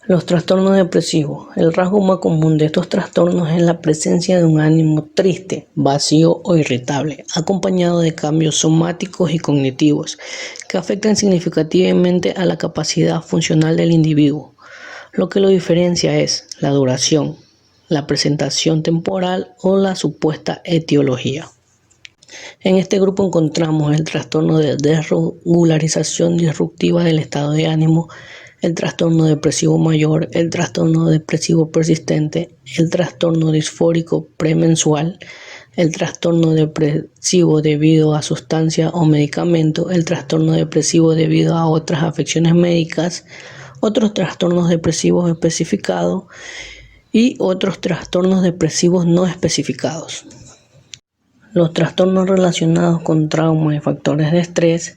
Los trastornos depresivos. El rasgo más común de estos trastornos es la presencia de un ánimo triste, vacío o irritable, acompañado de cambios somáticos y cognitivos que afectan significativamente a la capacidad funcional del individuo. Lo que lo diferencia es la duración, la presentación temporal o la supuesta etiología. En este grupo encontramos el trastorno de desregularización disruptiva del estado de ánimo, el trastorno depresivo mayor, el trastorno depresivo persistente, el trastorno disfórico premenstrual, el trastorno depresivo debido a sustancia o medicamento, el trastorno depresivo debido a otras afecciones médicas, otros trastornos depresivos especificados y otros trastornos depresivos no especificados. Los trastornos relacionados con traumas y factores de estrés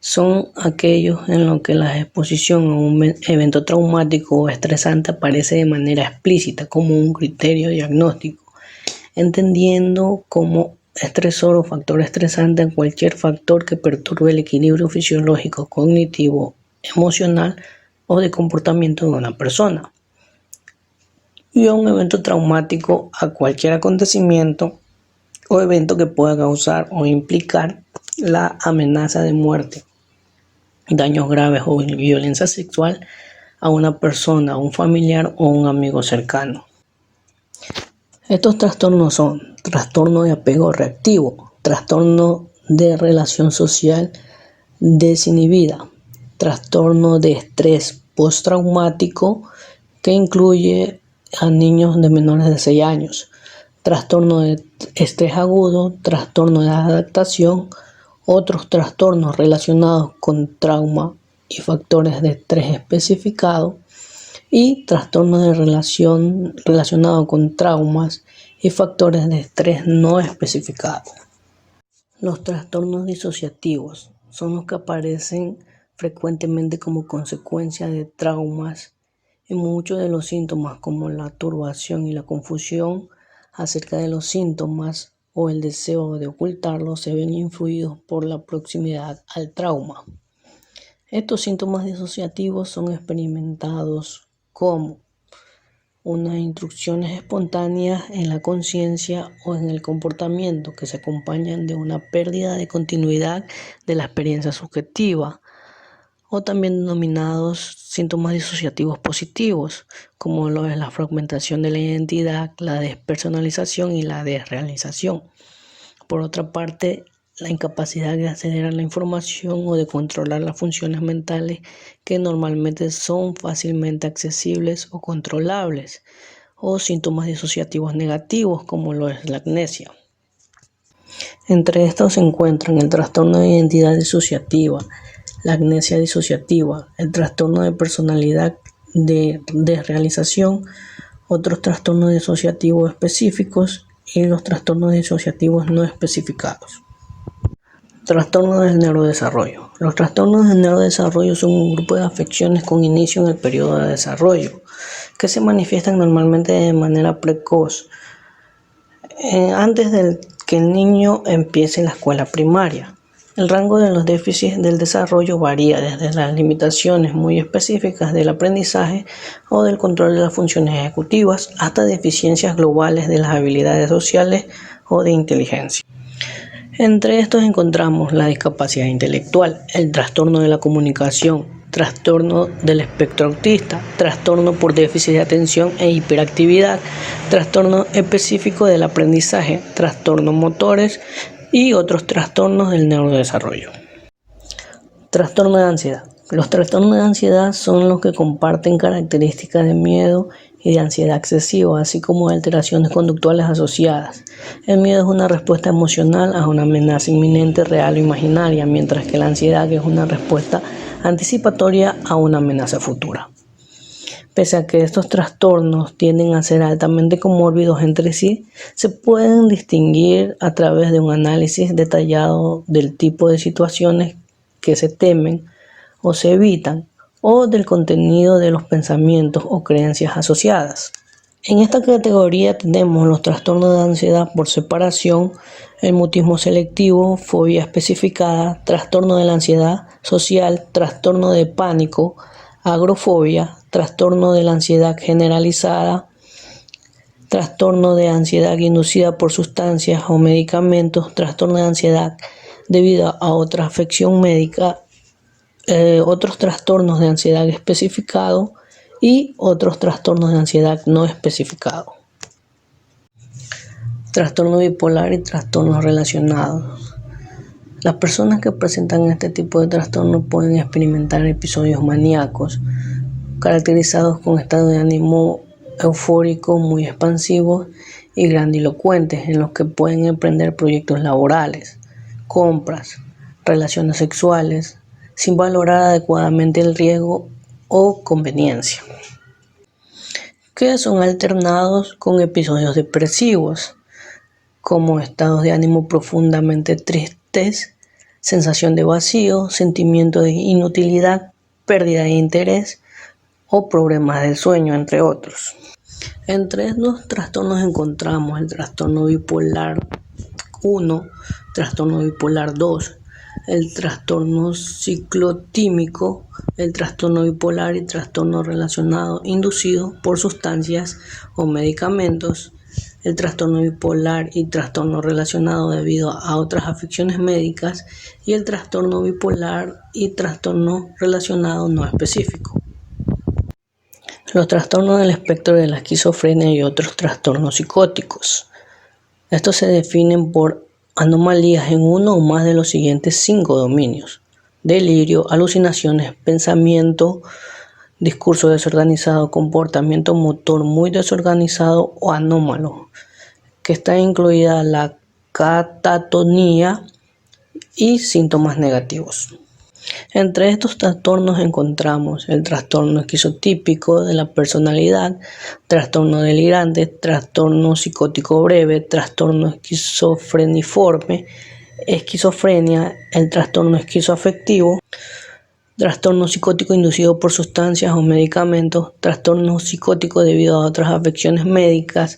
son aquellos en los que la exposición a un evento traumático o estresante aparece de manera explícita como un criterio diagnóstico, entendiendo como estresor o factor estresante a cualquier factor que perturbe el equilibrio fisiológico, cognitivo, emocional o de comportamiento de una persona, y a un evento traumático a cualquier acontecimiento o evento que pueda causar o implicar la amenaza de muerte, daños graves o violencia sexual a una persona, a un familiar o un amigo cercano. Estos trastornos son trastorno de apego reactivo, trastorno de relación social desinhibida, trastorno de estrés postraumático que incluye a niños de menores de 6 años, trastorno de estrés agudo, trastorno de adaptación, otros trastornos relacionados con trauma y factores de estrés especificados, y trastornos de relación relacionados con traumas y factores de estrés no especificados. Los trastornos disociativos son los que aparecen frecuentemente como consecuencia de traumas, y muchos de los síntomas como la turbación y la confusión acerca de los síntomas o el deseo de ocultarlos se ven influidos por la proximidad al trauma. Estos síntomas disociativos son experimentados como unas instrucciones espontáneas en la conciencia o en el comportamiento que se acompañan de una pérdida de continuidad de la experiencia subjetiva, o también denominados síntomas disociativos positivos, como lo es la fragmentación de la identidad, la despersonalización y la desrealización. Por otra parte, la incapacidad de acceder a la información o de controlar las funciones mentales que normalmente son fácilmente accesibles o controlables, o síntomas disociativos negativos, como lo es la amnesia. Entre estos se encuentran el trastorno de identidad disociativa, la amnesia disociativa, el trastorno de personalidad de desrealización, otros trastornos disociativos específicos y los trastornos disociativos no especificados. Trastornos del neurodesarrollo. Los trastornos del neurodesarrollo son un grupo de afecciones con inicio en el periodo de desarrollo que se manifiestan normalmente de manera precoz, antes de que el niño empiece la escuela primaria. El rango de los déficits del desarrollo varía desde las limitaciones muy específicas del aprendizaje o del control de las funciones ejecutivas hasta deficiencias globales de las habilidades sociales o de inteligencia. Entre estos encontramos la discapacidad intelectual, el trastorno de la comunicación, trastorno del espectro autista, trastorno por déficit de atención e hiperactividad, trastorno específico del aprendizaje, trastornos motores y otros trastornos del neurodesarrollo. Trastorno de ansiedad. Los trastornos de ansiedad son los que comparten características de miedo y de ansiedad excesiva, así como de alteraciones conductuales asociadas. El miedo es una respuesta emocional a una amenaza inminente, real o imaginaria, mientras que la ansiedad es una respuesta anticipatoria a una amenaza futura. Pese a que estos trastornos tienden a ser altamente comórbidos entre sí, se pueden distinguir a través de un análisis detallado del tipo de situaciones que se temen o se evitan, o del contenido de los pensamientos o creencias asociadas. En esta categoría tenemos los trastornos de ansiedad por separación, el mutismo selectivo, fobia especificada, trastorno de la ansiedad social, trastorno de pánico, agorafobia, trastorno de la ansiedad generalizada, trastorno de ansiedad inducida por sustancias o medicamentos, trastorno de ansiedad debido a otra afección médica, otros trastornos de ansiedad especificados y otros trastornos de ansiedad no especificados. Trastorno bipolar y trastornos relacionados. Las personas que presentan este tipo de trastorno pueden experimentar episodios maníacos, caracterizados con estados de ánimo eufóricos muy expansivos y grandilocuentes, en los que pueden emprender proyectos laborales, compras, relaciones sexuales, sin valorar adecuadamente el riesgo o conveniencia, que son alternados con episodios depresivos, como estados de ánimo profundamente tristes, sensación de vacío, sentimiento de inutilidad, pérdida de interés o problemas del sueño, entre otros. Entre estos trastornos encontramos el trastorno bipolar 1, trastorno bipolar 2, el trastorno ciclotímico, el trastorno bipolar y trastorno relacionado inducido por sustancias o medicamentos, el trastorno bipolar y trastorno relacionado debido a otras afecciones médicas y el trastorno bipolar y trastorno relacionado no específico. Los trastornos del espectro de la esquizofrenia y otros trastornos psicóticos. Estos se definen por anomalías en uno o más de los siguientes 5 dominios: delirio, alucinaciones, pensamiento, discurso desorganizado, comportamiento motor muy desorganizado o anómalo, que está incluida la catatonía y síntomas negativos. Entre estos trastornos encontramos el trastorno esquizotípico de la personalidad, trastorno delirante, trastorno psicótico breve, trastorno esquizofreniforme, esquizofrenia, el trastorno esquizoafectivo, trastorno psicótico inducido por sustancias o medicamentos, trastorno psicótico debido a otras afecciones médicas,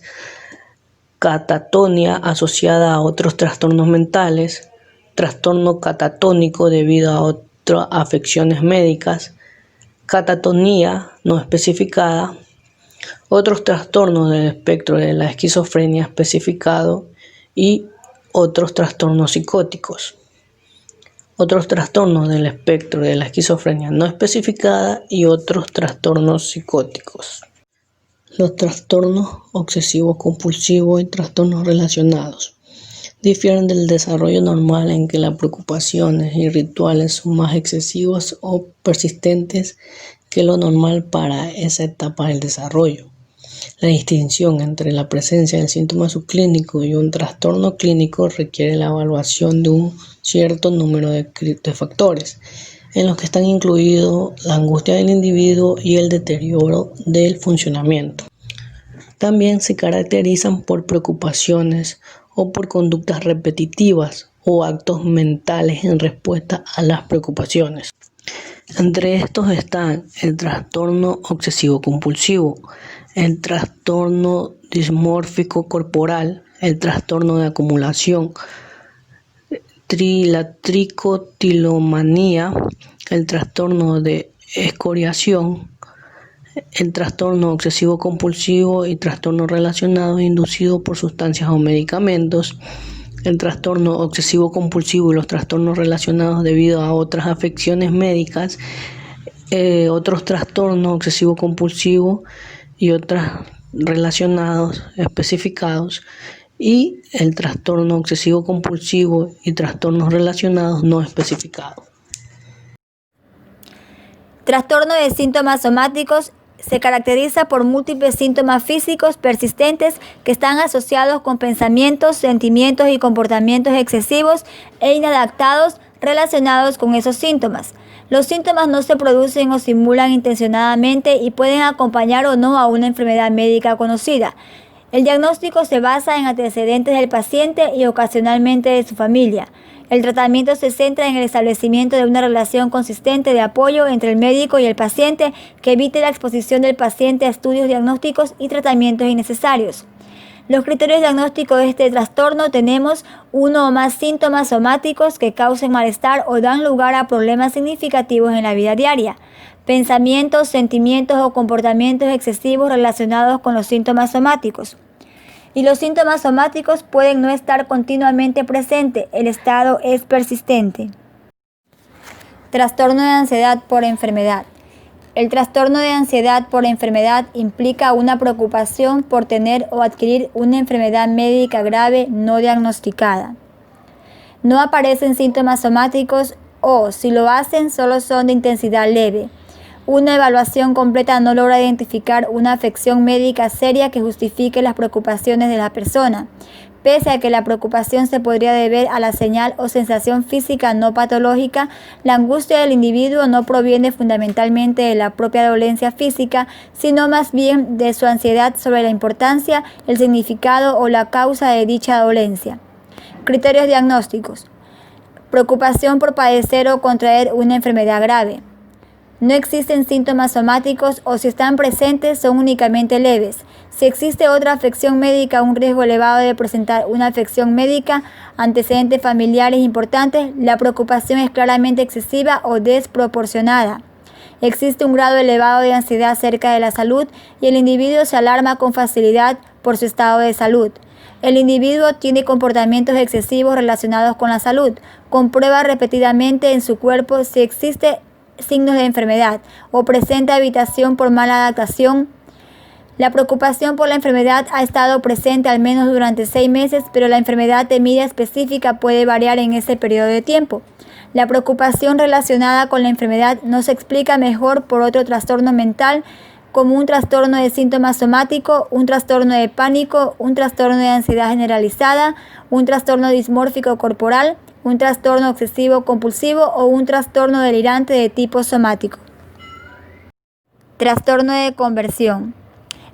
catatonia asociada a otros trastornos mentales, trastorno catatónico debido a otras afecciones médicas, catatonía no especificada, otros trastornos del espectro de la esquizofrenia especificado y otros trastornos psicóticos. Otros trastornos del espectro de la esquizofrenia no especificada y otros trastornos psicóticos. Los trastornos obsesivo-compulsivos y trastornos relacionados difieren del desarrollo normal en que las preocupaciones y rituales son más excesivos o persistentes que lo normal para esa etapa del desarrollo. La distinción entre la presencia del síntoma subclínico y un trastorno clínico requiere la evaluación de un cierto número de factores, en los que están incluidos la angustia del individuo y el deterioro del funcionamiento. También se caracterizan por preocupaciones o por conductas repetitivas o actos mentales en respuesta a las preocupaciones. Entre estos están el trastorno obsesivo-compulsivo, el trastorno dismórfico corporal, el trastorno de acumulación, la tricotilomanía, el trastorno de escoriación, el trastorno obsesivo-compulsivo y trastorno relacionado inducido por sustancias o medicamentos, el trastorno obsesivo-compulsivo y los trastornos relacionados debido a otras afecciones médicas, otros trastornos obsesivo-compulsivo y otros relacionados especificados, y el trastorno obsesivo-compulsivo y trastornos relacionados no especificados. Trastorno de síntomas somáticos se caracteriza por múltiples síntomas físicos persistentes que están asociados con pensamientos, sentimientos y comportamientos excesivos e inadaptados relacionados con esos síntomas. Los síntomas no se producen o simulan intencionadamente y pueden acompañar o no a una enfermedad médica conocida. El diagnóstico se basa en antecedentes del paciente y ocasionalmente de su familia. El tratamiento se centra en el establecimiento de una relación consistente de apoyo entre el médico y el paciente que evite la exposición del paciente a estudios diagnósticos y tratamientos innecesarios. Los criterios diagnósticos de este trastorno tenemos uno o más síntomas somáticos que causen malestar o dan lugar a problemas significativos en la vida diaria. pensamientos, sentimientos o comportamientos excesivos relacionados con los síntomas somáticos. Y los síntomas somáticos pueden no estar continuamente presentes, el estado es persistente. Trastorno de ansiedad por enfermedad. El trastorno de ansiedad por enfermedad implica una preocupación por tener o adquirir una enfermedad médica grave no diagnosticada. No aparecen síntomas somáticos o, si lo hacen, solo son de intensidad leve. Una evaluación completa no logra identificar una afección médica seria que justifique las preocupaciones de la persona, pese a que la preocupación se podría deber a la señal o sensación física no patológica. La angustia del individuo no proviene fundamentalmente de la propia dolencia física, sino más bien de su ansiedad sobre la importancia, el significado o la causa de dicha dolencia. Criterios diagnósticos. Preocupación por padecer o contraer una enfermedad grave. No existen síntomas somáticos o si están presentes son únicamente leves. Si existe otra afección médica, un riesgo elevado de presentar una afección médica, antecedentes familiares importantes, la preocupación es claramente excesiva o desproporcionada. Existe un grado elevado de ansiedad acerca de la salud y el individuo se alarma con facilidad por su estado de salud. El individuo tiene comportamientos excesivos relacionados con la salud, comprueba repetidamente en su cuerpo si existe signos de enfermedad o presenta evitación por mala adaptación. La preocupación por la enfermedad ha estado presente al menos durante 6 meses, pero la enfermedad temida específica puede variar en ese periodo de tiempo. La preocupación relacionada con la enfermedad no se explica mejor por otro trastorno mental, como un trastorno de síntoma somático, un trastorno de pánico, un trastorno de ansiedad generalizada, un trastorno dismórfico corporal, un trastorno obsesivo compulsivo o un trastorno delirante de tipo somático. Trastorno de conversión.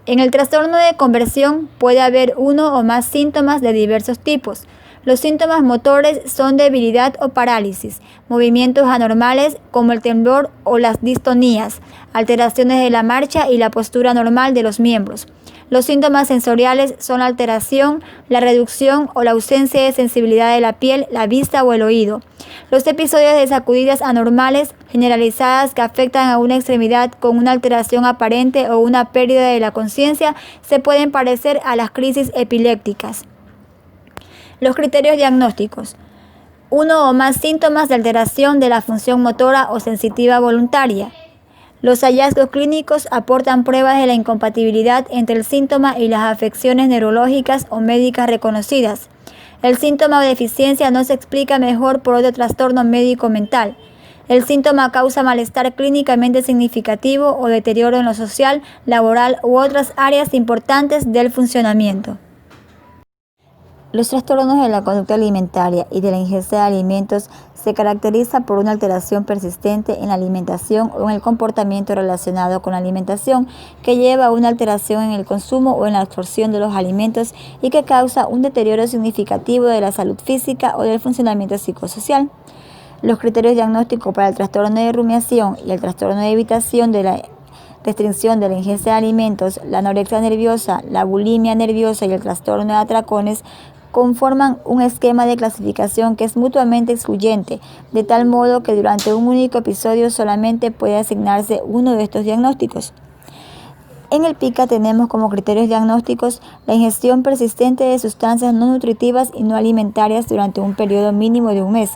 En el trastorno de conversión puede haber uno o más síntomas de diversos tipos. Los síntomas motores son debilidad o parálisis, movimientos anormales como el temblor o las distonías, alteraciones de la marcha y la postura normal de los miembros. Los síntomas sensoriales son la alteración, la reducción o la ausencia de sensibilidad de la piel, la vista o el oído. Los episodios de sacudidas anormales generalizadas que afectan a una extremidad con una alteración aparente o una pérdida de la conciencia se pueden parecer a las crisis epilépticas. Los criterios diagnósticos. Uno o más síntomas de alteración de la función motora o sensitiva voluntaria. Los hallazgos clínicos aportan pruebas de la incompatibilidad entre el síntoma y las afecciones neurológicas o médicas reconocidas. El síntoma o deficiencia no se explica mejor por otro trastorno médico-mental. El síntoma causa malestar clínicamente significativo o deterioro en lo social, laboral u otras áreas importantes del funcionamiento. Los trastornos de la conducta alimentaria y de la ingesta de alimentos se caracterizan por una alteración persistente en la alimentación o en el comportamiento relacionado con la alimentación que lleva a una alteración en el consumo o en la absorción de los alimentos y que causa un deterioro significativo de la salud física o del funcionamiento psicosocial. Los criterios diagnósticos para el trastorno de rumiación y el trastorno de evitación de la restricción de la ingesta de alimentos, la anorexia nerviosa, la bulimia nerviosa y el trastorno de atracones conforman un esquema de clasificación que es mutuamente excluyente, de tal modo que durante un único episodio solamente puede asignarse uno de estos diagnósticos. En el PICA tenemos como criterios diagnósticos la ingestión persistente de sustancias no nutritivas y no alimentarias durante un periodo mínimo de un mes.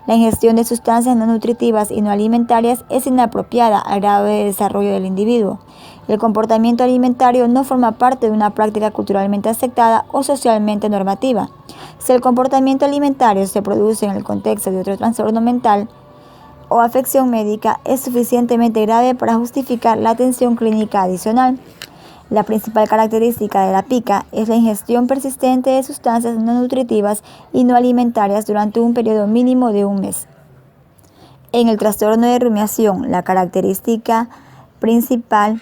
La ingestión de sustancias no nutritivas y no alimentarias es inapropiada al grado de desarrollo del individuo. El comportamiento alimentario no forma parte de una práctica culturalmente aceptada o socialmente normativa. Si el comportamiento alimentario se produce en el contexto de otro trastorno mental o afección médica, es suficientemente grave para justificar la atención clínica adicional. La principal característica de la PICA es la ingestión persistente de sustancias no nutritivas y no alimentarias durante un periodo mínimo de un mes. En el trastorno de rumiación, la característica principal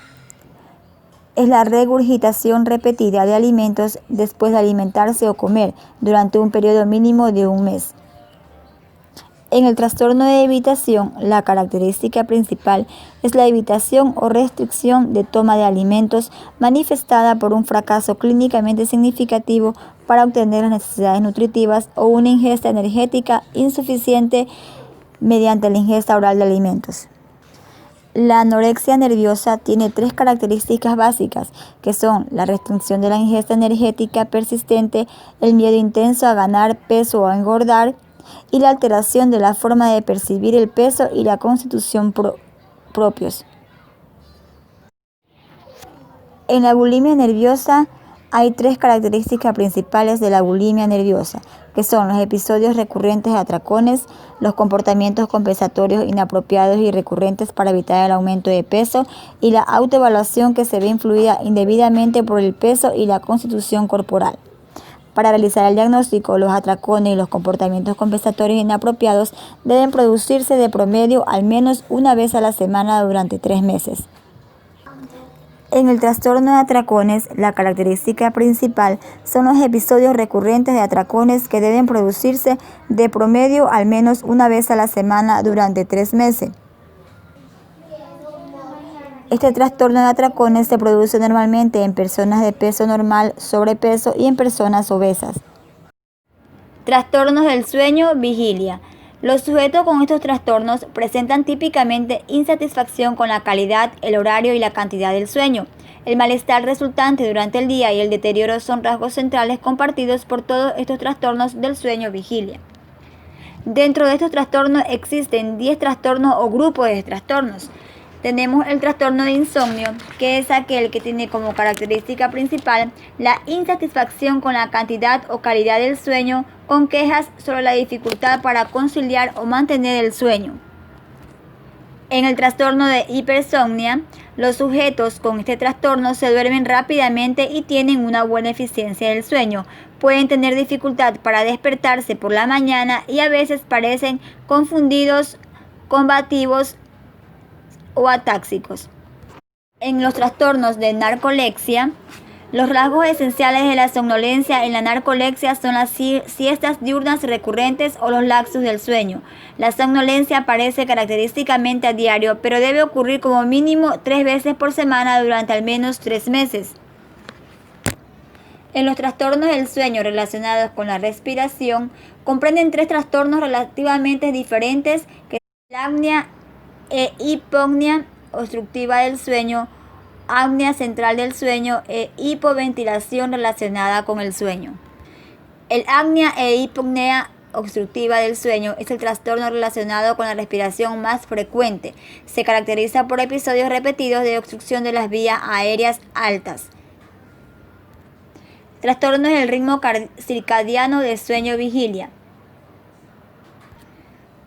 es la regurgitación repetida de alimentos después de alimentarse o comer durante un periodo mínimo de un mes. En el trastorno de evitación, la característica principal es la evitación o restricción de toma de alimentos manifestada por un fracaso clínicamente significativo para obtener las necesidades nutritivas o una ingesta energética insuficiente mediante la ingesta oral de alimentos. La anorexia nerviosa tiene 3 características básicas, que son la restricción de la ingesta energética persistente, el miedo intenso a ganar peso o a engordar, y la alteración de la forma de percibir el peso y la constitución propios. En la bulimia nerviosa hay 3 características principales de la bulimia nerviosa, que son los episodios recurrentes de atracones, los comportamientos compensatorios inapropiados y recurrentes para evitar el aumento de peso y la autoevaluación que se ve influida indebidamente por el peso y la constitución corporal. Para realizar el diagnóstico, los atracones y los comportamientos compensatorios inapropiados deben producirse de promedio al menos una vez a la semana durante 3 meses. En el trastorno de atracones, la característica principal son los episodios recurrentes de atracones que deben producirse de promedio al menos una vez a la semana durante 3 meses. Este trastorno de atracones se produce normalmente en personas de peso normal, sobrepeso y en personas obesas. Trastornos del sueño, vigilia. Los sujetos con estos trastornos presentan típicamente insatisfacción con la calidad, el horario y la cantidad del sueño. El malestar resultante durante el día y el deterioro son rasgos centrales compartidos por todos estos trastornos del sueño, vigilia. Dentro de estos trastornos existen 10 trastornos o grupos de trastornos. Tenemos el trastorno de insomnio, que es aquel que tiene como característica principal la insatisfacción con la cantidad o calidad del sueño, con quejas sobre la dificultad para conciliar o mantener el sueño. En el trastorno de hipersomnia, los sujetos con este trastorno se duermen rápidamente y tienen una buena eficiencia del sueño. Pueden tener dificultad para despertarse por la mañana y a veces parecen confundidos, combativos o atáxicos. En los trastornos de narcolepsia, los rasgos esenciales de la somnolencia en la narcolepsia son las siestas diurnas recurrentes o los lapsus del sueño. La somnolencia aparece característicamente a diario, pero debe ocurrir como mínimo 3 veces por semana durante al menos 3 meses. En los trastornos del sueño relacionados con la respiración, comprenden 3 trastornos relativamente diferentes, que son la apnea e hipopnea obstructiva del sueño, apnea central del sueño e hipoventilación relacionada con el sueño. El apnea e hipopnea obstructiva del sueño es el trastorno relacionado con la respiración más frecuente. Se caracteriza por episodios repetidos de obstrucción de las vías aéreas altas. Trastornos del ritmo circadiano de sueño-vigilia.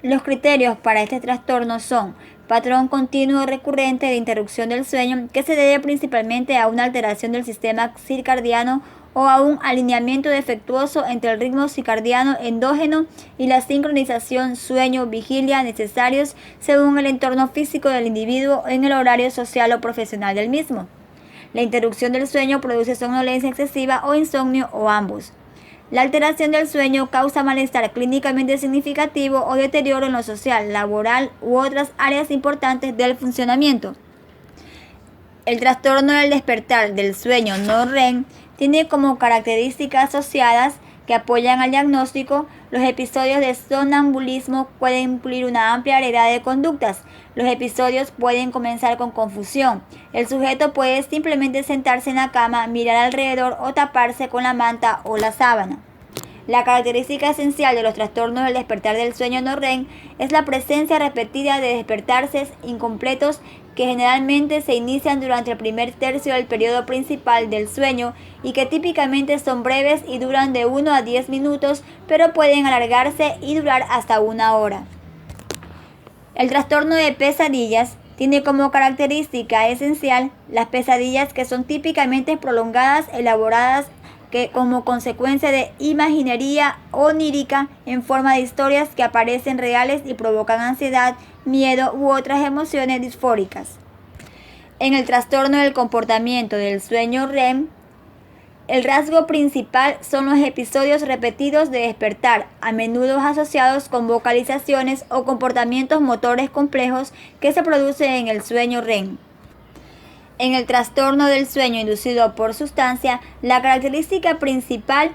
Los criterios para este trastorno son patrón continuo recurrente de interrupción del sueño, que se debe principalmente a una alteración del sistema circadiano o a un alineamiento defectuoso entre el ritmo circadiano endógeno y la sincronización sueño-vigilia necesarios según el entorno físico del individuo en el horario social o profesional del mismo. La interrupción del sueño produce somnolencia excesiva o insomnio o ambos. La alteración del sueño causa malestar clínicamente significativo o deterioro en lo social, laboral u otras áreas importantes del funcionamiento. El trastorno del despertar del sueño no REM tiene como características asociadas que apoyan al diagnóstico. Los episodios de sonambulismo pueden incluir una amplia variedad de conductas. Los episodios pueden comenzar con confusión. El sujeto puede simplemente sentarse en la cama, mirar alrededor o taparse con la manta o la sábana. La característica esencial de los trastornos del despertar del sueño no REM es la presencia repetida de despertarses incompletos que generalmente se inician durante el primer tercio del periodo principal del sueño y que típicamente son breves y duran de 1 a 10 minutos, pero pueden alargarse y durar hasta 1 hora. El trastorno de pesadillas tiene como característica esencial las pesadillas que son típicamente prolongadas, elaboradas como consecuencia de imaginería onírica en forma de historias que aparecen reales y provocan ansiedad, miedo u otras emociones disfóricas. En el trastorno del comportamiento del sueño REM, el rasgo principal son los episodios repetidos de despertar, a menudo asociados con vocalizaciones o comportamientos motores complejos que se producen en el sueño REM. En el trastorno del sueño inducido por sustancia, la característica principal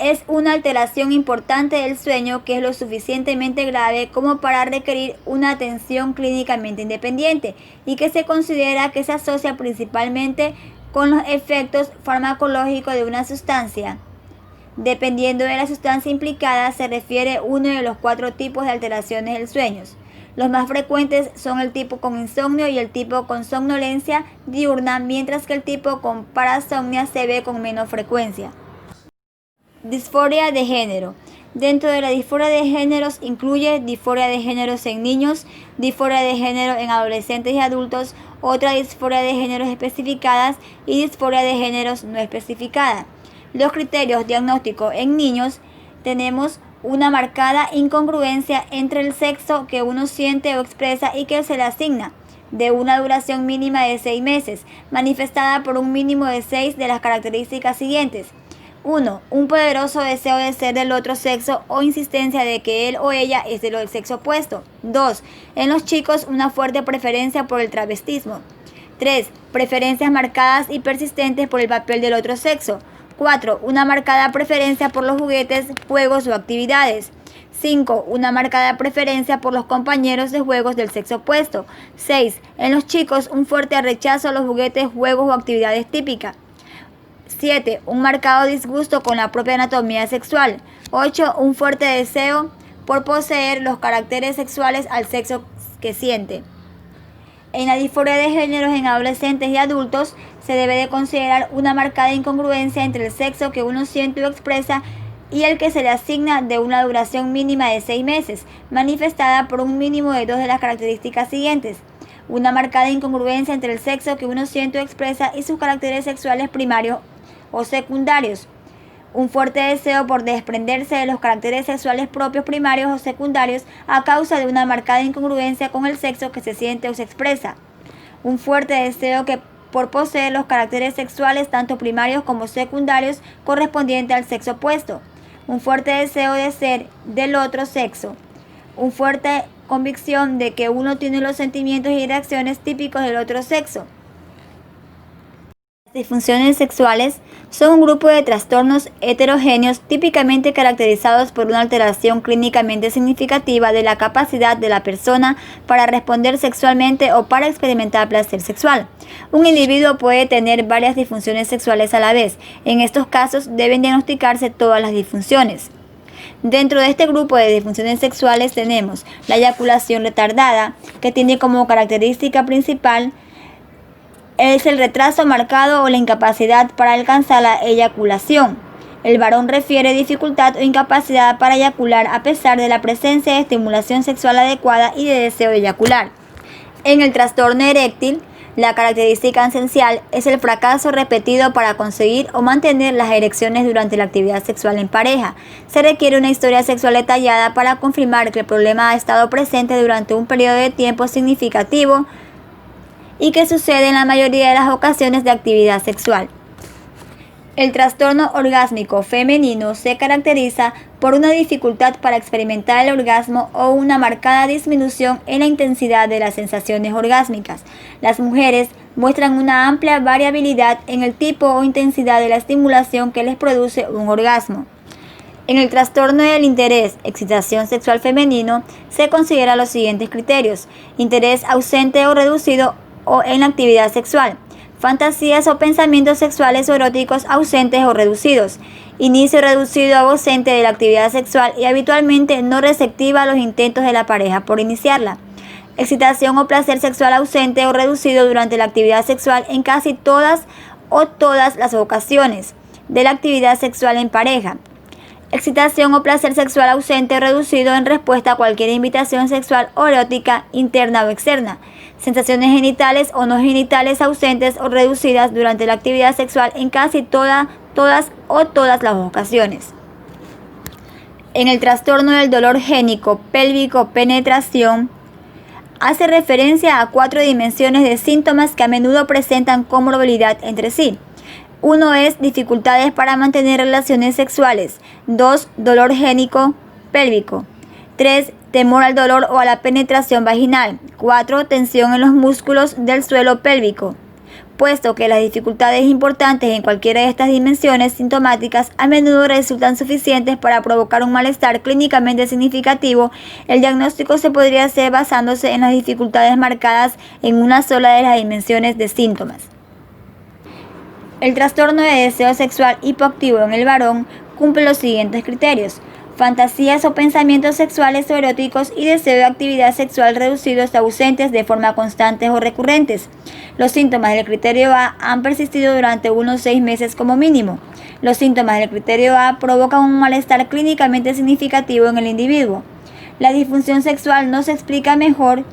Es una alteración importante del sueño que es lo suficientemente grave como para requerir una atención clínicamente independiente y que se considera que se asocia principalmente con los efectos farmacológicos de una sustancia. Dependiendo de la sustancia implicada, se refiere uno de los 4 tipos de alteraciones del sueño. Los más frecuentes son el tipo con insomnio y el tipo con somnolencia diurna, mientras que el tipo con parasomnia se ve con menos frecuencia. Disforia de género. Dentro de la disforia de géneros incluye disforia de géneros en niños, disforia de género en adolescentes y adultos, otra disforia de géneros especificadas y disforia de géneros no especificadas. Los criterios diagnósticos en niños: tenemos una marcada incongruencia entre el sexo que uno siente o expresa y que se le asigna, de una duración mínima de 6 meses, manifestada por un mínimo de 6 de las características siguientes. 1. Un poderoso deseo de ser del otro sexo o insistencia de que él o ella es del sexo opuesto. 2. En los chicos, una fuerte preferencia por el travestismo. 3. Preferencias marcadas y persistentes por el papel del otro sexo. 4. Una marcada preferencia por los juguetes, juegos o actividades. 5. Una marcada preferencia por los compañeros de juegos del sexo opuesto. 6. En los chicos, un fuerte rechazo a los juguetes, juegos o actividades típicas. 7. Un marcado disgusto con la propia anatomía sexual. 8. Un fuerte deseo por poseer los caracteres sexuales al sexo que siente. En la disforia de géneros en adolescentes y adultos se debe de considerar una marcada incongruencia entre el sexo que uno siente o expresa y el que se le asigna, de una duración mínima de 6 meses, manifestada por un mínimo de 2 de las características siguientes. Una marcada incongruencia entre el sexo que uno siente o expresa y sus caracteres sexuales primarios o secundarios. Un fuerte deseo por desprenderse de los caracteres sexuales propios, primarios o secundarios a causa de una marcada incongruencia con el sexo que se siente o se expresa. Un fuerte deseo por poseer los caracteres sexuales tanto primarios como secundarios correspondientes al sexo opuesto. Un fuerte deseo de ser del otro sexo. Una fuerte convicción de que uno tiene los sentimientos y reacciones típicos del otro sexo. Las disfunciones sexuales son un grupo de trastornos heterogéneos típicamente caracterizados por una alteración clínicamente significativa de la capacidad de la persona para responder sexualmente o para experimentar placer sexual. Un individuo puede tener varias disfunciones sexuales a la vez. En estos casos deben diagnosticarse todas las disfunciones. Dentro de este grupo de disfunciones sexuales tenemos la eyaculación retardada, que tiene como característica principal es el retraso marcado o la incapacidad para alcanzar la eyaculación. El varón refiere dificultad o incapacidad para eyacular a pesar de la presencia de estimulación sexual adecuada y de deseo de eyacular. En el trastorno eréctil, la característica esencial es el fracaso repetido para conseguir o mantener las erecciones durante la actividad sexual en pareja. Se requiere una historia sexual detallada para confirmar que el problema ha estado presente durante un periodo de tiempo significativo y que sucede en la mayoría de las ocasiones de actividad sexual. El trastorno orgásmico femenino se caracteriza por una dificultad para experimentar el orgasmo o una marcada disminución en la intensidad de las sensaciones orgásmicas. Las mujeres muestran una amplia variabilidad en el tipo o intensidad de la estimulación que les produce un orgasmo. En el trastorno del interés, excitación sexual femenino, se consideran los siguientes criterios: interés ausente o reducido o en la actividad sexual, fantasías o pensamientos sexuales o eróticos ausentes o reducidos, inicio reducido o ausente de la actividad sexual y habitualmente no receptiva a los intentos de la pareja por iniciarla, excitación o placer sexual ausente o reducido durante la actividad sexual en casi todas o todas las ocasiones de la actividad sexual en pareja, excitación o placer sexual ausente o reducido en respuesta a cualquier invitación sexual o erótica interna o externa, sensaciones genitales o no genitales ausentes o reducidas durante la actividad sexual en casi todas las ocasiones. En el trastorno del dolor génico pélvico penetración, hace referencia a 4 dimensiones de síntomas que a menudo presentan comorbilidad entre sí. 1 es dificultades para mantener relaciones sexuales. 2. Dolor génico pélvico. 3. Temor al dolor o a la penetración vaginal. 4. Tensión en los músculos del suelo pélvico. puesto que las dificultades importantes en cualquiera de estas dimensiones sintomáticas a menudo resultan suficientes para provocar un malestar clínicamente significativo. El diagnóstico se podría hacer basándose en las dificultades marcadas en una sola de las dimensiones de síntomas. El trastorno de deseo sexual hipoactivo en el varón cumple los siguientes criterios: fantasías o pensamientos sexuales o eróticos y deseo de actividad sexual reducidos, ausentes de forma constantes o recurrentes. Los síntomas del criterio A han persistido durante unos 6 meses como mínimo. Los síntomas del criterio A provocan un malestar clínicamente significativo en el individuo. La disfunción sexual no se explica mejor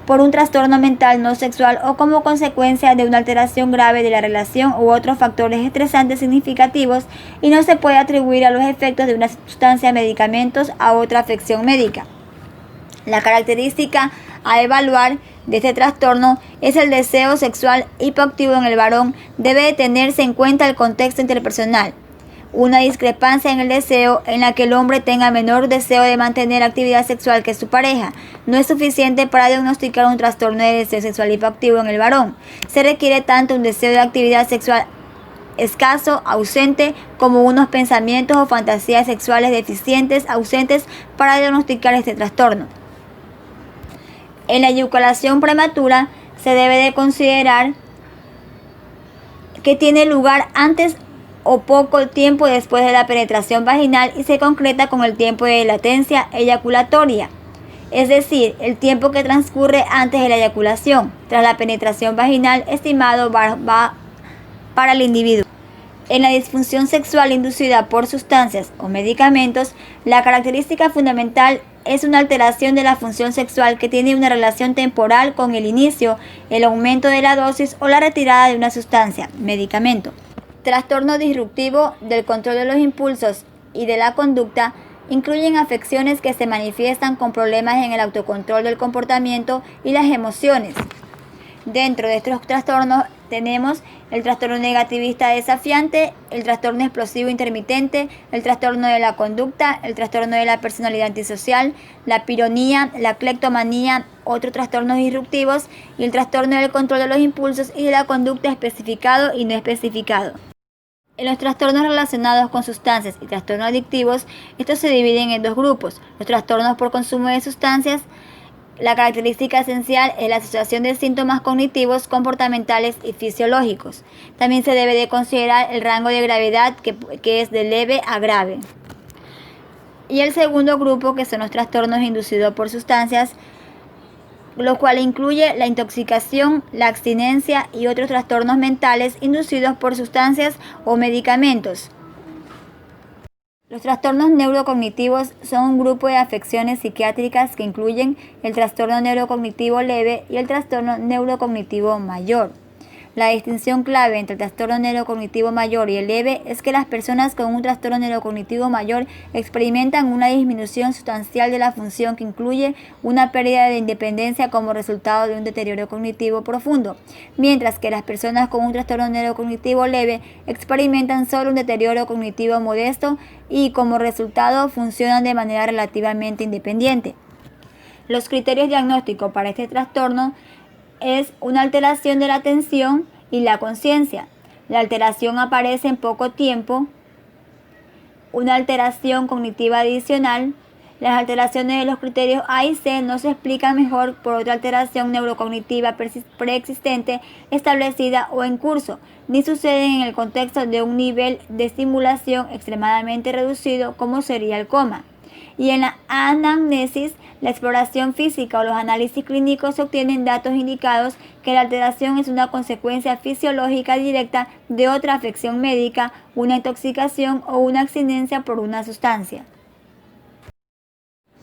por un trastorno mental no sexual o como consecuencia de una alteración grave de la relación u otros factores estresantes significativos, y no se puede atribuir a los efectos de una sustancia, medicamentos, a otra afección médica. La característica a evaluar de este trastorno es el deseo sexual hipoactivo en el varón. Debe de tenerse en cuenta el contexto interpersonal. Una discrepancia en el deseo en la que el hombre tenga menor deseo de mantener actividad sexual que su pareja no es suficiente para diagnosticar un trastorno de deseo sexual hipoactivo en el varón. Se requiere tanto un deseo de actividad sexual escaso, ausente, como unos pensamientos o fantasías sexuales deficientes, ausentes, para diagnosticar este trastorno. En la eyaculación prematura se debe de considerar que tiene lugar antes o poco tiempo después de la penetración vaginal y se concreta con el tiempo de latencia eyaculatoria, es decir, el tiempo que transcurre antes de la eyaculación, tras la penetración vaginal, estimado para el individuo. En la disfunción sexual inducida por sustancias o medicamentos, la característica fundamental es una alteración de la función sexual que tiene una relación temporal con el inicio, el aumento de la dosis o la retirada de una sustancia, medicamento. Trastorno disruptivo del control de los impulsos y de la conducta incluyen afecciones que se manifiestan con problemas en el autocontrol del comportamiento y las emociones. Dentro de estos trastornos tenemos el trastorno negativista desafiante, el trastorno explosivo intermitente, el trastorno de la conducta, el trastorno de la personalidad antisocial, la pironía, la cleptomanía, otros trastornos disruptivos, y el trastorno del control de los impulsos y de la conducta especificado y no especificado. En los trastornos relacionados con sustancias y trastornos adictivos, estos se dividen en dos grupos: los trastornos por consumo de sustancias. La característica esencial es la asociación de síntomas cognitivos, comportamentales y fisiológicos. También se debe de considerar el rango de gravedad, que es de leve a grave. Y el segundo grupo, que son los trastornos inducidos por sustancias, lo cual incluye la intoxicación, la abstinencia y otros trastornos mentales inducidos por sustancias o medicamentos. Los trastornos neurocognitivos son un grupo de afecciones psiquiátricas que incluyen el trastorno neurocognitivo leve y el trastorno neurocognitivo mayor. La distinción clave entre el trastorno neurocognitivo mayor y el leve es que las personas con un trastorno neurocognitivo mayor experimentan una disminución sustancial de la función que incluye una pérdida de independencia como resultado de un deterioro cognitivo profundo, mientras que las personas con un trastorno neurocognitivo leve experimentan solo un deterioro cognitivo modesto y como resultado funcionan de manera relativamente independiente. Los criterios diagnósticos para este trastorno es una alteración de la atención y la conciencia. La alteración aparece en poco tiempo. Una alteración cognitiva adicional. Las alteraciones de los criterios A y C no se explican mejor por otra alteración neurocognitiva preexistente, establecida o en curso, ni suceden en el contexto de un nivel de estimulación extremadamente reducido como sería el coma. Y en la anamnesis, la exploración física o los análisis clínicos se obtienen datos indicados que la alteración es una consecuencia fisiológica directa de otra afección médica, una intoxicación o una abstinencia por una sustancia.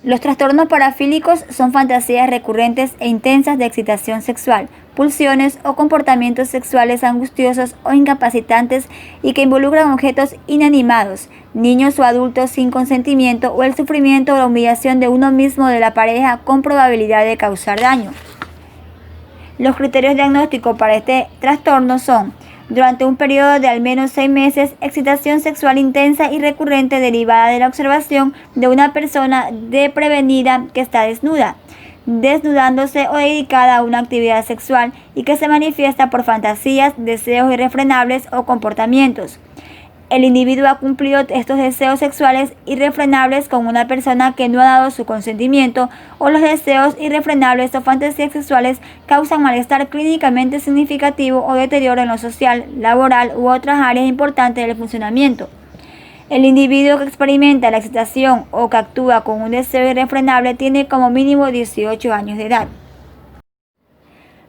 Los trastornos parafílicos son fantasías recurrentes e intensas de excitación sexual, pulsiones o comportamientos sexuales angustiosos o incapacitantes y que involucran objetos inanimados, niños o adultos sin consentimiento o el sufrimiento o la humillación de uno mismo o de la pareja con probabilidad de causar daño. Los criterios diagnósticos para este trastorno son: durante un periodo de al menos 6 meses, excitación sexual intensa y recurrente derivada de la observación de una persona desprevenida que está desnuda. desnudándose o dedicada a una actividad sexual y que se manifiesta por fantasías, deseos irrefrenables o comportamientos. El individuo ha cumplido estos deseos sexuales irrefrenables con una persona que no ha dado su consentimiento, o los deseos irrefrenables o fantasías sexuales causan malestar clínicamente significativo o deterioro en lo social, laboral u otras áreas importantes del funcionamiento. El individuo que experimenta la excitación o que actúa con un deseo irrefrenable tiene como mínimo 18 años de edad.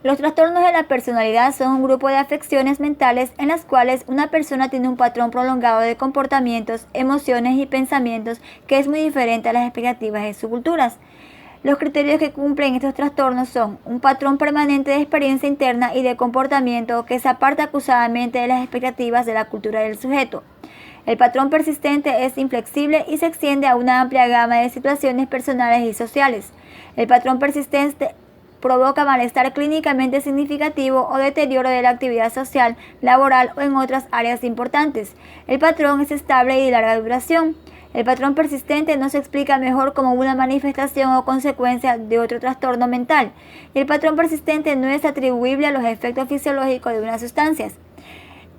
Los trastornos de la personalidad son un grupo de afecciones mentales en las cuales una persona tiene un patrón prolongado de comportamientos, emociones y pensamientos que es muy diferente a las expectativas de sus culturas. Los criterios que cumplen estos trastornos son un patrón permanente de experiencia interna y de comportamiento que se aparta acusadamente de las expectativas de la cultura del sujeto. El patrón persistente es inflexible y se extiende a una amplia gama de situaciones personales y sociales. El patrón persistente provoca malestar clínicamente significativo o deterioro de la actividad social, laboral o en otras áreas importantes. El patrón es estable y de larga duración. El patrón persistente no se explica mejor como una manifestación o consecuencia de otro trastorno mental. El patrón persistente no es atribuible a los efectos fisiológicos de unas sustancias.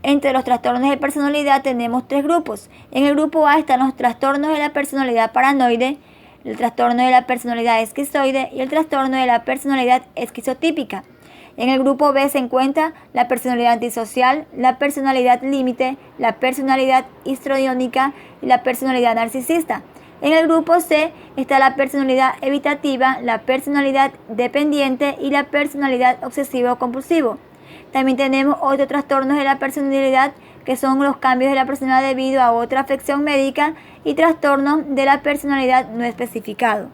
Entre los trastornos de personalidad tenemos tres grupos. En el grupo A están los trastornos de la personalidad paranoide, el trastorno de la personalidad esquizoide y el trastorno de la personalidad esquizotípica. En el grupo B se encuentra la personalidad antisocial, la personalidad límite, la personalidad histriónica y la personalidad narcisista. En el grupo C está la personalidad evitativa, la personalidad dependiente y la personalidad obsesivo-compulsivo. También tenemos otros trastornos de la personalidad que son los cambios de la personalidad debido a otra afección médica y trastornos de la personalidad no especificado.